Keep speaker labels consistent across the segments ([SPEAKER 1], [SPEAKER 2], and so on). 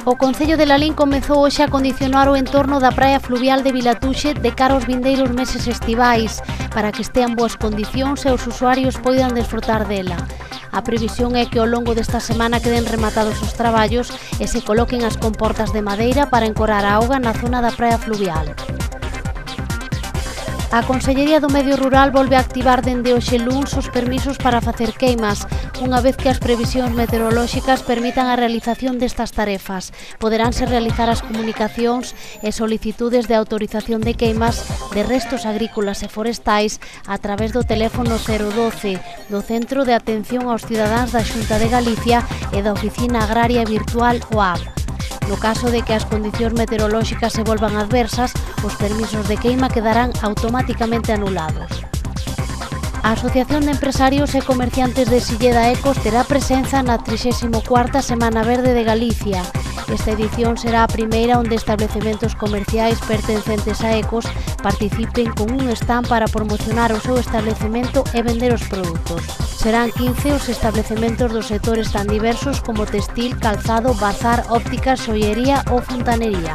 [SPEAKER 1] O Concello de Lalín comezou hoxe a condicionar o entorno da praia fluvial de Vilatuxe de cara aos vindeiros meses estivais, para que estean boas condicións e os usuarios poidan desfrutar dela. A previsión é que ao longo desta semana queden rematados os traballos e se coloquen as comportas de madeira para encorar a auga na zona da praia fluvial. A Consellería do Medio Rural volve a activar dende hoxe luns os permisos para facer queimas, unha vez que as previsións meteorolóxicas permitan a realización destas tarefas. Poderánse realizar as comunicacións e solicitudes de autorización de queimas de restos agrícolas e forestais a través do teléfono 012 do Centro de Atención aos Cidadáns da Xunta de Galicia e da Oficina Agraria Virtual OAV. No caso de que as condicións meteorolóxicas se volvan adversas, os permisos de queima quedarán automáticamente anulados. A Asociación de Empresarios e Comerciantes de Silleda Ecos terá presenza na 34ª Semana Verde de Galicia. Esta edición será a primeira onde establecementos comerciais pertencentes a Ecos participen con un stand para promocionar o seu establecemento e vender os produtos. Serán 15 os establecementos dos sectores tan diversos como textil, calzado, bazar, óptica, xoiería ou fontanería.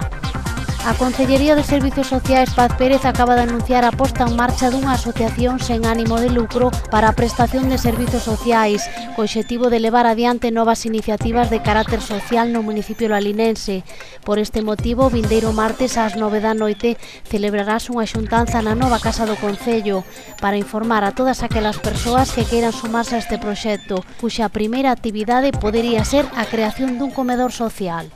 [SPEAKER 1] A Concellería de Servizos Sociais Paz Pérez acaba de anunciar a posta en marcha dunha asociación sen ánimo de lucro para a prestación de servizos sociais, co obxectivo de levar adiante novas iniciativas de carácter social no municipio lalinense. Por este motivo, o vindeiro martes ás 9 da noite celebrarás unha xuntanza na nova Casa do Concello para informar a todas aquelas persoas que queiran sumarse a este proxecto, cuxa primeira actividade podería ser a creación dun comedor social.